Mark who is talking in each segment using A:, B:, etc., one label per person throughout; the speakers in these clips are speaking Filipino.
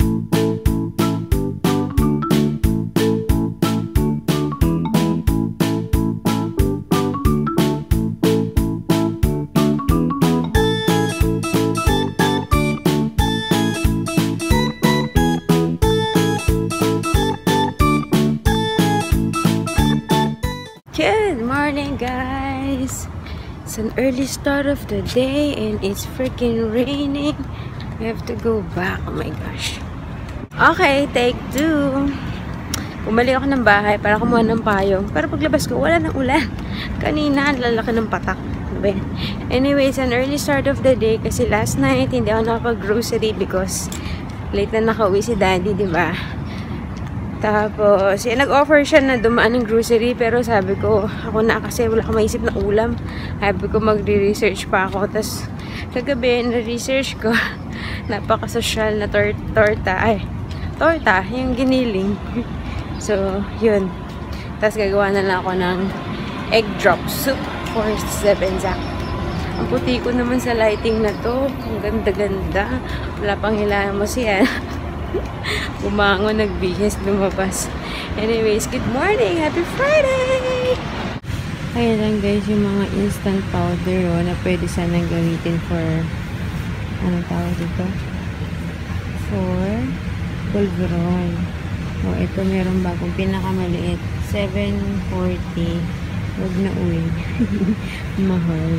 A: Good morning, guys. It's an early start of the day and it's freaking raining. We have to go back. Oh my gosh. Okay, take 2. Bumalik ako ng bahay para kumuha ng payong. Para paglabas ko, wala ng ulan. Kanina, ang lalaki ng patak. Anyway, it's an early start of the day kasi last night hindi ako nakapag-grocery because late na nakauwi si daddy, diba? Tapos, nag-offer siya na dumaan ng grocery pero sabi ko, ako na kasi wala akong maisip na ulam. Sabi ko, magre-research pa ako. Tapos, kagabi, na-research ko, napaka-social na torta, yung giniling. So, yun. Tapos, gagawa na lang ako ng egg drop soup for 7 Zak. Ang puti ko naman sa lighting na to. Ang ganda-ganda. Wala pang hilaan mo siya. Bumangon, nagbihis, lumabas. Anyways, good morning! Happy Friday! Kaya lang guys, yung mga instant powder na pwede sanang gamitin for anong tawag dito? For pulveron. Ito meron bagong pinakamaliit. 740. Huwag na uwi. Mahal.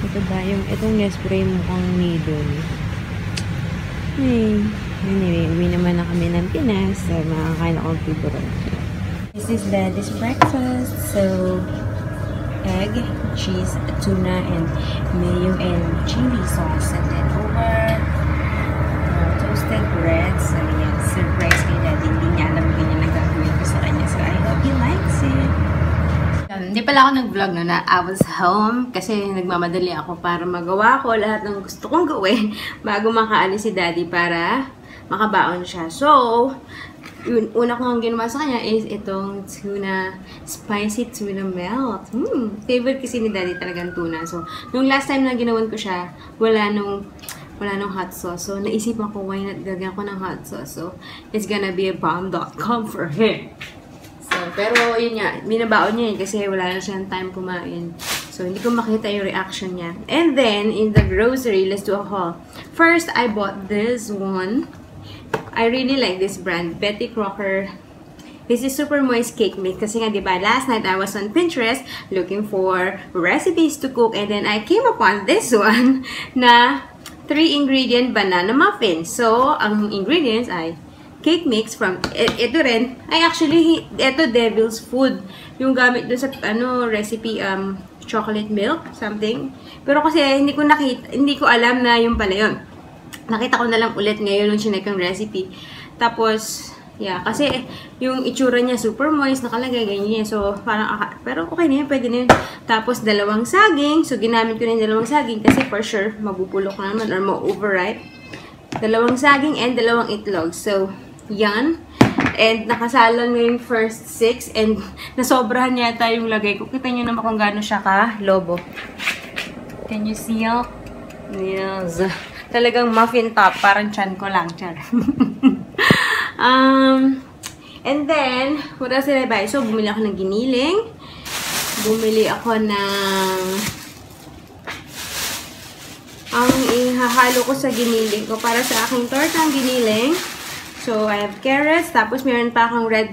A: Ito ba? Itong Nespresso mukhang needle. Anyway, uwi naman na kami ng Pinas. So, makakain akong pulveron. This is Daddy's breakfast. So, egg, cheese, tuna, and mayo and chili sauce. And then over toasted bread. So, yan. Surprise kay Daddy. Hindi niya alam ganyan na gagawin ko sa kanya. So, I hope he likes it. Hindi pala ako nag-vlog na I was home kasi nagmamadali ako para magawa ko lahat ng gusto kong gawin bago makaalis si Daddy para makabaon siya. So, yun, una kong ginawa sa kanya is itong tuna, spicy tuna melt. Favorite kasi ni Daddy talagang tuna. So, nung last time na ginawan ko siya, wala nung hot sauce. So, naisipan ko, why not gagawin ko ng hot sauce? So, it's gonna be a bomb.com for him. So, pero yun nga, binabaon niya kasi wala na siyang time kumain. So, hindi ko makita yung reaction niya. And then, in the grocery, let's do a haul. First, I bought this one. I really like this brand, Betty Crocker. This is super moist cake mix. Kasi nga, diba, last night I was on Pinterest looking for recipes to cook. And then, I came upon this one na 3-ingredient banana muffin. So, ang ingredients ay cake mix from, ito rin, ito Devil's Food. Yung gamit doon sa, recipe, chocolate milk, something. Pero kasi, hindi ko alam na yung pala yun. Nakita ko na lang ulit ngayon nung chinek yung recipe. Tapos, yeah, kasi yung itsura niya super moist, nakalagay, ganyan. So, parang, pero okay na yun, pwede na yun. Tapos, 2 saging. So, ginamit ko na yung 2 saging kasi for sure, mabubulok na naman or ma-overripe. 2 saging and 2 itlog. So, yan. And nakasalang na yung first 6 and nasobrahan yata yung lagay ko. Kita nyo naman kung gaano siya ka-lobo. Can you see it? Yes. Talagang muffin top. Parang chan ko lang. Char. And then, what else did I buy? So, bumili ako ng giniling. Bumili ako ng ang ihahalo ko sa giniling ko para sa aking tortang giniling. So, I have carrots. Tapos, meron pa akong red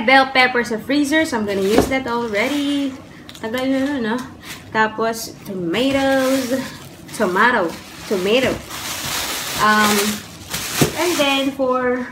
A: bell pepper sa freezer. So, I'm gonna use that already. Tagal na nun, no? Tapos, tomato. And then, for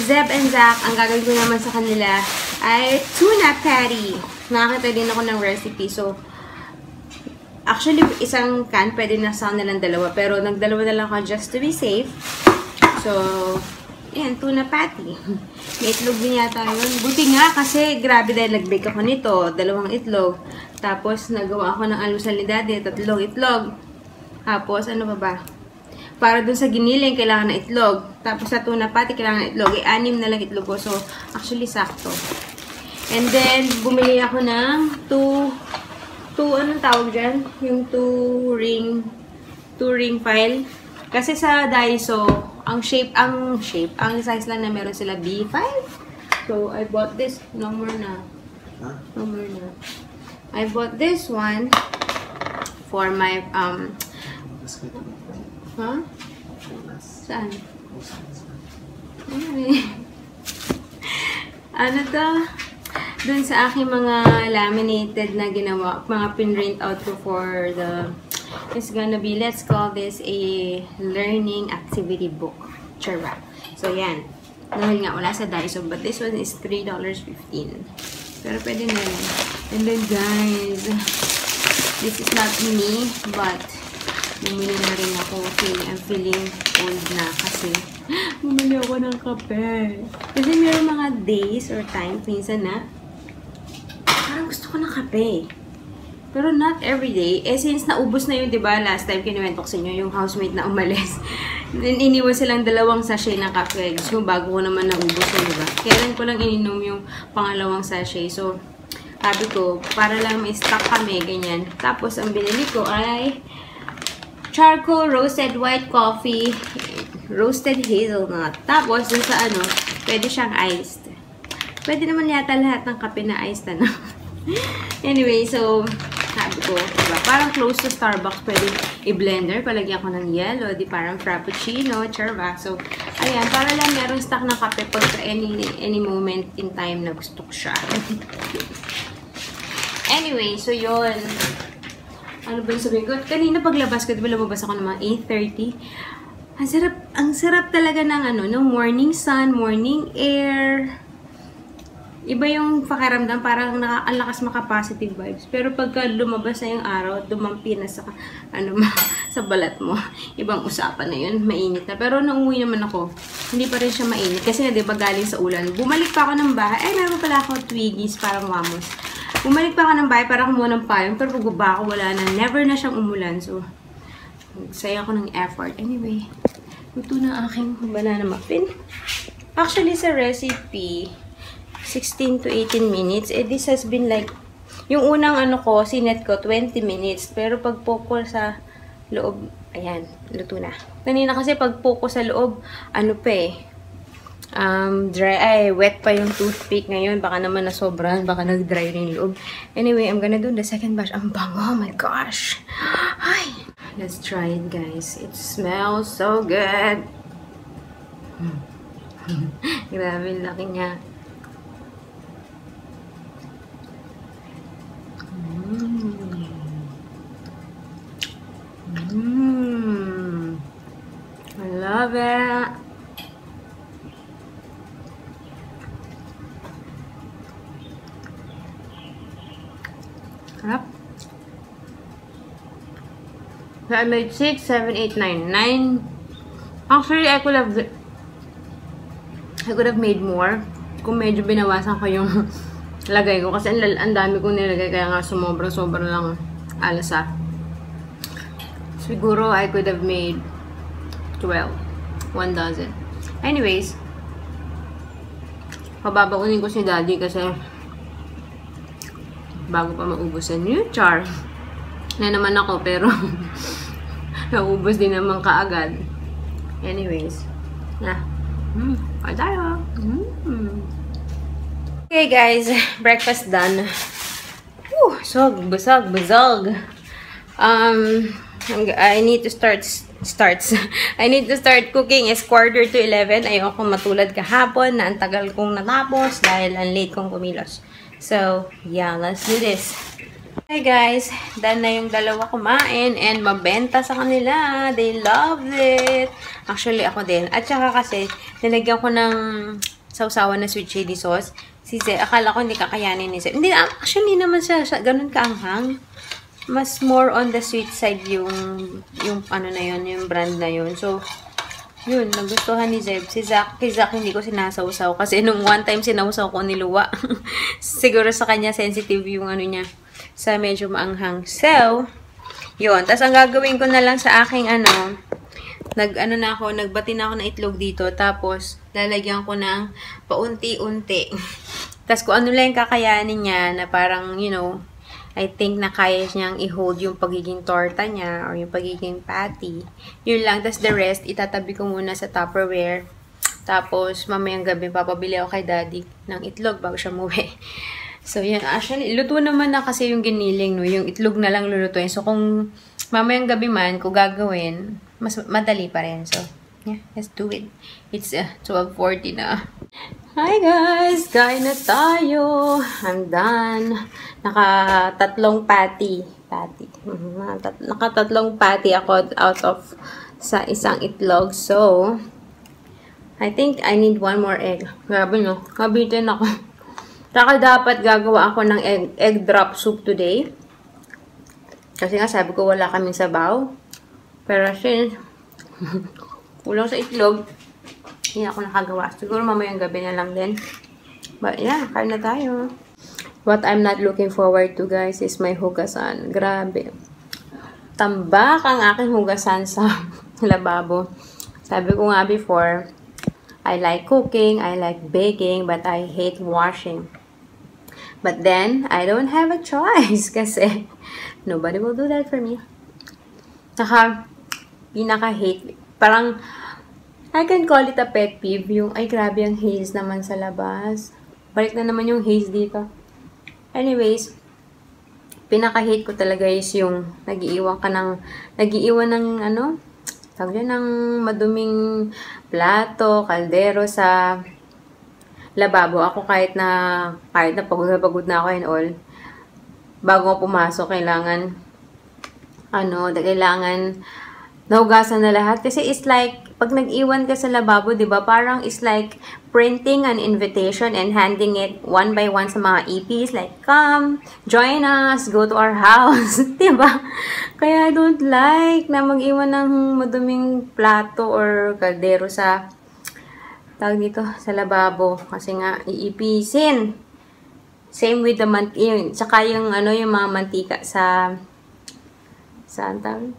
A: Zeb and Zach, ang gagawin ko naman sa kanila ay tuna patty. Nakakita din ako ng recipe. So, actually, isang can, pwede na sa nilang 2. Pero, nag-2 na lang ako just to be safe. So, ayan, tuna patty. May itlog din yata yun. Buti nga, kasi grabe dahil nag-bake ako nito. 2 itlog. Tapos, nagawa ako ng almusal ni Daddy. 3 itlog. Tapos, ano ba? Para dun sa giniling, kailangan na itlog. Tapos, sa tuna patty, kailangan na itlog. 6 na lang itlog ko. So, actually, sakto. And then, bumili ako ng 2 anong tawag dyan? Yung two ring file. Kasi sa Daiso, ang size lang na meron sila B5. So, I bought this. No more na. No more na. I bought this one for my, Saan? Ano to? Dun sa aking mga laminated na ginawa, mga pinrint out ko for the, it's gonna be, let's call this a learning activity book. Charot. So, yan. Dahil nga, wala sa Daiso, but this one is $3.15. Pero pwede na yan. And then, guys, this is not me, but bumili na rin ako. I'm feeling old na kasi bumili ako ng kape. Kasi meron mga days or times minsan na parang gusto ko ng kape. Pero not every day. Eh, since naubos na yun, diba, last time kinuwento ko sa inyo, yung housemate na umalis. Then, iniwan silang 2 sachet ng kape. So, bago ko naman naubos yun, diba? Kailan ko lang ininom yung pangalawang sachet. So, sabi ko, para lang may stock kami, ganyan. Tapos, ang binili ko ay charcoal roasted white coffee, roasted hazelnut. Tapos, dun sa ano, pwede siyang iced. Pwede naman yata lahat ng kape na iced, ano? Anyway, so, sabi ko, diba, parang close to Starbucks, pwede i-blender, palagyan ko ng yellow, di parang frappuccino, charba. So, ayan, para lang meron stock ng kape pagka any moment in time na gusto ko siya. Anyway, so yun. Ano ba yung sabihin ko? Kanina paglabas ko, diba lumabas ako ng mga 8:30. Ang sarap talaga ng ano, ng morning sun, morning air. Iba yung pakiramdam, parang ang lakas maka-positive vibes. Pero pagka lumabas na yung araw at dumampi na sa, sa balat mo, ibang usapan na yun, mainit na. Pero nung umuwi naman ako, hindi pa rin siya mainit. Kasi na diba galing sa ulan. Bumalik pa ako ng bahay. Ay, meron pala ako Twiggies, parang wamos. Bumalik pa ako ng bahay para kumuha ng payong. Pero pagbaba ako, wala na. Never na siyang umulan. So, saya ko ng effort. Anyway, ito na aking banana muffin. Actually, sa recipe, 16 to 18 minutes. Eh, this has been like, yung unang ano ko, sinet ko, 20 minutes. Pero pag poco sa loob, ayan, luto na. Kanina kasi pag poco sa loob, ano pa eh, wet pa yung toothpick ngayon. Baka naman nasobran, baka nag-dry rin yung loob. Anyway, I'm gonna do the second batch. Ang bango, oh my gosh. Ay! Let's try it, guys. It smells so good. Grabe, laki niya. I love it. Sarap. So I made 6, 7, 8, 9. 9. Actually, I could have made more kung medyo binawasan ko yung lagay ko. Kasi ang dami kong nilagay. Kaya nga sumobra-sobra lang alasa. Siguro I could have made 12. 1 dozen. Anyways, pababakunin ko si Daddy kasi bago pa maubusan yung char. Na naman ako pero naubos din naman kaagad. Anyways, ay tayo. Okay guys, breakfast done. Busog. I need to start cooking. It's 10:45. Ayoko matulad kahapon na ang tagal kong natapos dahil ang late kong kumilos. So, yeah, let's do this. Hey guys, done na yung dalawa kumain and mabenta sa kanila. They love it. Actually, ako din. At saka kasi, nilagyan ko ng sausawan na sweet chili sauce. Si Zed, akala ko hindi kakayanin ni Zed. Hindi, actually, hindi naman siya ganun kaanghang. Mas more on the sweet side yung ano na yun, yung brand na yun. So, yun, nagustuhan ni Zeb. Kay Zach, hindi ko sinasawsaw. Kasi nung one time sinawsaw ko ni Luwa. Siguro sa kanya sensitive yung ano niya. Sa medyo maanghang. So, yun. Tapos ang gagawin ko na lang sa aking nagbati na ako ng itlog dito. Tapos, lalagyan ko ng paunti-unti. Tapos kung ano lang kakayanin niya na parang, you know, I think na kaya niyang i-hold yung pagiging torta niya or yung pagiging patty. Yun lang. Tapos the rest, itatabi ko muna sa Tupperware. Tapos, mamayang gabi, papabili ako kay Daddy ng itlog bago siya muwi. So, yun. Actually, luto naman na kasi yung giniling, no? Yung itlog na lang lulutuin. So, kung mamayang gabi man, kung gagawin, mas madali pa rin. So, yeah, let's do it. It's 12:40 na. Hi guys! Kain na tayo! I'm done. Naka-tatlong patty. Naka-tatlong patty ako out of sa isang itlog. So, I think I need one more egg. Grabe no? Kabitin ako. Saka dapat gagawa ako ng egg drop soup today. Kasi nga sabi ko wala kaming sabaw. Pero since kulang sa itlog, hindi ako nakagawa. Siguro mamayang gabi na lang din. But yeah, kain na tayo. What I'm not looking forward to guys is my hugasan. Grabe. Tambak ang aking hugasan sa lababo. Sabi ko nga before, I like cooking, I like baking, but I hate washing. But then, I don't have a choice kasi nobody will do that for me. Saka, pinaka-hate. Parang, I can call it a pet peeve. Yung, ay grabe ang haze naman sa labas. Balik na naman yung haze dito. Anyways, pinaka-hate ko talaga is yung nagiiwan ng ano, tawag yun, ng maduming plato, kaldero sa lababo. Ako kahit na pagod na ako and all, bago ako pumasok, kailangan nahugasan na lahat. Kasi it's like, pag nag-iwan ka sa lababo, di ba, parang it's like printing an invitation and handing it one by one sa mga EPs. Like, come, join us, go to our house. Di ba? Kaya I don't like na mag-iwan ng maduming plato or kaldero sa, tawag dito, sa lababo. Kasi nga, iipisin. Same with the tsaka yung mga mantika saan tawag?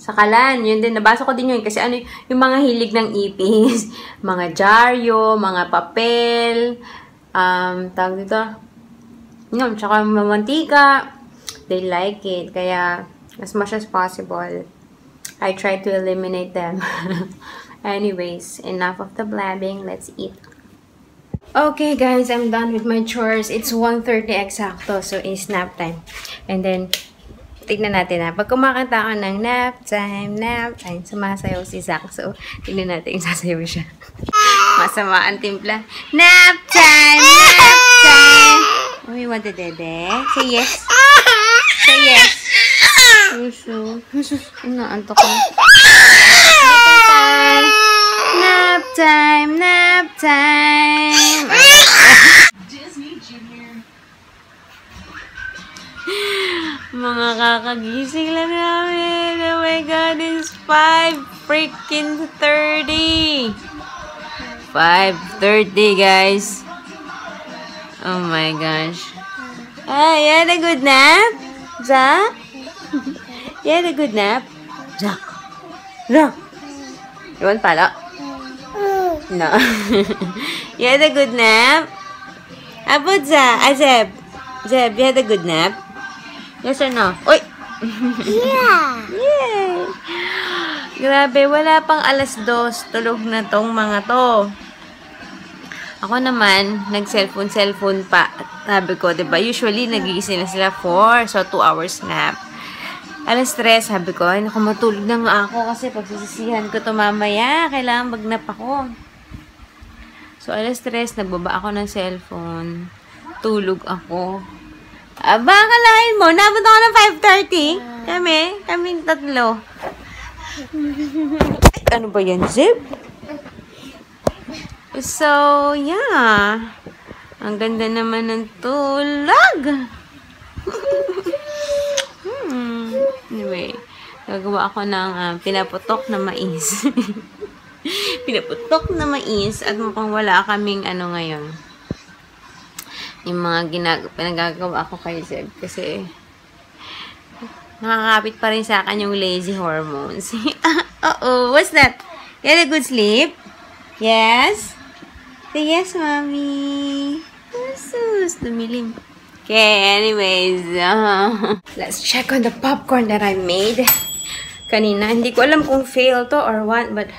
A: Sa kalan, yun din, nabasa ko din yun, kasi yung mga hilig ng ipis, mga dyaryo, mga papel, tawag dito, yun, tsaka mamantika, they like it, kaya, as much as possible, I try to eliminate them. Anyways, enough of the blabbing, let's eat. Okay guys, I'm done with my chores. It's 1:30 exacto, so it's nap time. And then, tignan natin na. Pag kumakanta ako ng nap time, sumasayaw si Zach. So, tignan natin yung sasayaw siya. Masama ang timpla. Nap time! Nap time! Oh, you want the dede? Say yes. Say yes. Inaantok ko. Nap time! Nap time! Mga kakagising lang namin. Oh my God, it's 5:30. 5:30, guys. Oh my gosh. Ah, you had a good nap? Zach? You had a good nap? Zach? Zach? You want pala? No. You had a good nap? How about Zach? Zeb? Zeb, you had a good nap? Yes or no? Uy!
B: Yeah!
A: Yay! Grabe, wala pang 2:00. Tulog na tong mga to. Ako naman, nag-cellphone pa. Sabi ko, diba? Usually, nagigising na sila 4. So, 2 hours nap. 3:00, sabi ko, ay, naku, matulog na nga ako kasi pagsisisihan ko to mamaya. Kailangan magnap ako. So, 3:00, nagbaba ako ng cellphone. Tulog ako. Aba, kalahin mo. Nabot ako ng 5:30. Kaming tatlo. Ano ba yan, Zip? So, yeah. Ang ganda naman ng tulog. Anyway, gagawa ako ng pinaputok na mais. Pinaputok na mais. At mukhang wala kaming ngayon. Yung mga pinagagawa ko kay Zeb. Kasi, nakakapit pa rin sa akin yung lazy hormones. Uh-oh, what's that? You had a good sleep? Yes? Say yes, mommy. Sus, dumilim. Okay, anyways, let's check on the popcorn that I made kanina. Hindi ko alam kung fail to or what, but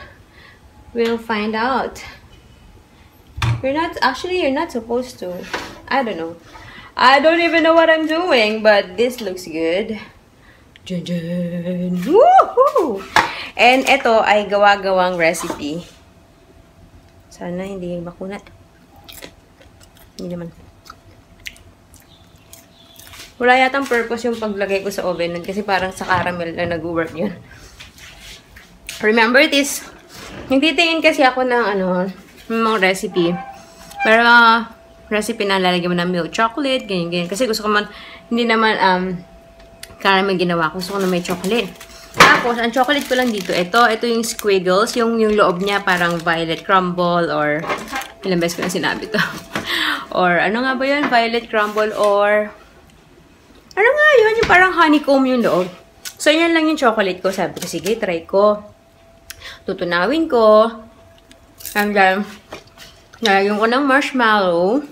A: we'll find out. You're not supposed to. I don't know. I don't even know what I'm doing, but this looks good. Dun-dun. Woohoo! And ito ay gawa-gawang recipe. Sana hindi makunat. Hindi naman. Wala yatang purpose yung paglagay ko sa oven nun kasi parang sa caramel na nag-work yun. Remember this? Nagtitingin kasi ako ng mga recipe. Pero recipe na lalagyan mo ng milk chocolate, ganyan-ganyan. Kasi gusto ko hindi naman caramel ginawa ko. Gusto ko na may chocolate. Tapos, ang chocolate ko lang dito, ito yung squiggles, yung loob niya parang violet crumble or ilang beses ko na sinabi to. Or ano nga ba yun? Violet crumble or ano nga yun? Yung parang honeycomb yung loob. So, yan lang yung chocolate ko. Sabi ko, sige, try ko. Tutunawin ko. And then, nalagyan ko ng marshmallow.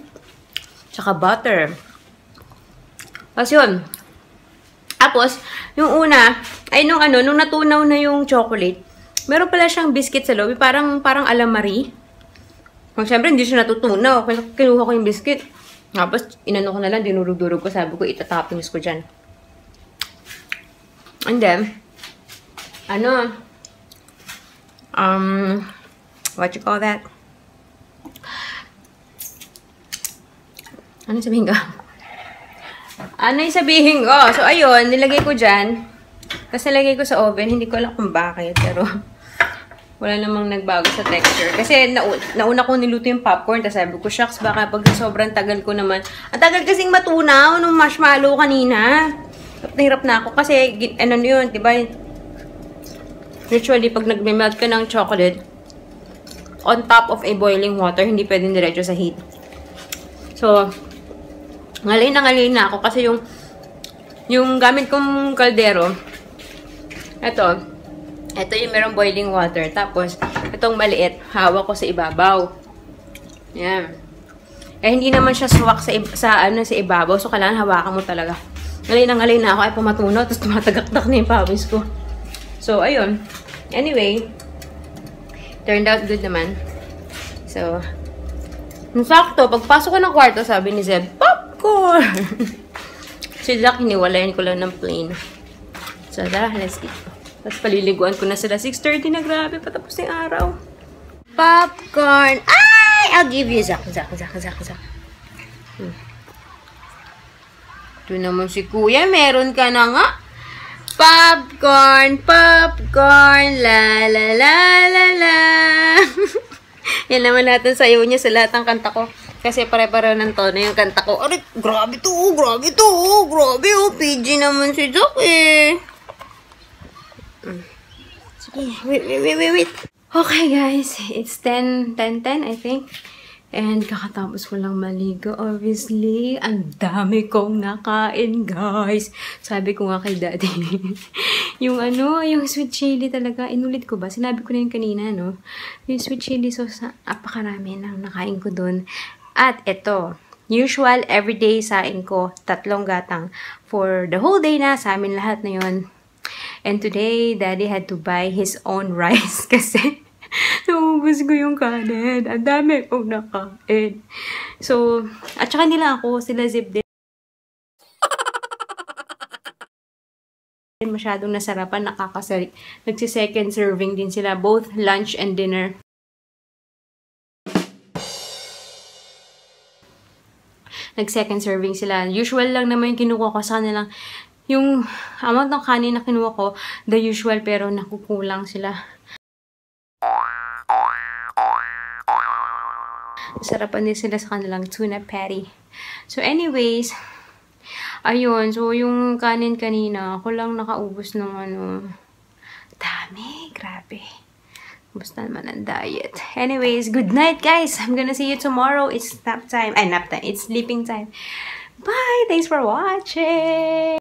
A: Tsaka butter. Tapos yun. Tapos, yung una, ay nung natunaw na yung chocolate, meron pala siyang biscuit sa loob. Parang alamari. Siyempre, hindi siya natutunaw. Kinuha ko yung biscuit. Tapos, inano ko na lang, dinurug-durug ko. Sabi ko, itatoppings ko dyan. And then, what you call that? Ano sabihin ko? Ano yung sabihin ko? So, ayun, nilagay ko dyan. Tapos, nilagay ko sa oven. Hindi ko alam kung bakit, pero wala namang nagbago sa texture. Kasi nauna ko niluto yung popcorn. Tapos sabi ko, shucks, baka pag sobrang tagal ko naman. Ang tagal kasing matunaw nung marshmallow kanina. Nahirap na ako. Kasi, yun, diba? Usually, pag nagme-melt ka ng chocolate, on top of a boiling water, hindi pwedeng diretso sa heat. So, ngalay na ako. Kasi yung gamit kong kaldero, ito yung merong boiling water. Tapos, itong maliit, hawak ko sa ibabaw. Yan. Eh, hindi naman siya swak sa ibabaw. So, kailangan hawakan mo talaga. Ngalay na ako. Ay, pamatunaw. Tapos, tumatagaktak na yung pawis ko. So, ayun. Anyway, turned out good naman. So, sakto, pagpasok ko ng kwarto, sabi ni Zeb, popcorn! Si Jack, hiniwalayan ko lang ng plain. So, tara, let's eat. Tapos paliliguan ko na sila. 6:30 na, grabe. Patapos na yung araw. Popcorn! Ay! I'll give you Zach. Ito naman si Kuya. Meron ka na nga. Popcorn! La la la la la. Yan naman lahat ng sayo niya sa lahat ng kanta ko. Kasi pare-pareho ng tono yung kanta ko. Aray, grabe to. Grabe, PG naman si Zach eh. Wait. Okay, guys. It's 10 I think. And kakatapos ko lang maligo. Obviously, ang dami kong nakain, guys. Sabi ko nga kay Daddy. yung sweet chili talaga. Inulit ko ba? Sinabi ko na yung kanina, no? Yung sweet chili sauce, napakarami nang nakain ko dun. At ito, usual everyday sain ko, 3 gatang. For the whole day na, sa amin lahat na yun. And today, Daddy had to buy his own rice kasi naubos ko yung kanin. Ang dami kong nakain. So, at saka hindi lang ako, sila Zip din. Masyadong nasarapan, nagsi-second serving din sila, both lunch and dinner. Nag-second serving sila. Usual lang naman yung kinuha ko sa kanilang. Yung amount ng kanin na kinuha ko, the usual, pero nakukulang sila. Sarapan din sila sa kanilang tuna patty. So anyways, ayun. So yung kanin kanina, ako lang nakaubos ng dami. Grabe. Basta naman ang diet. Anyways, good night, guys. I'm gonna see you tomorrow. It's nap time. Ay, nap time. It's sleeping time. Bye! Thanks for watching!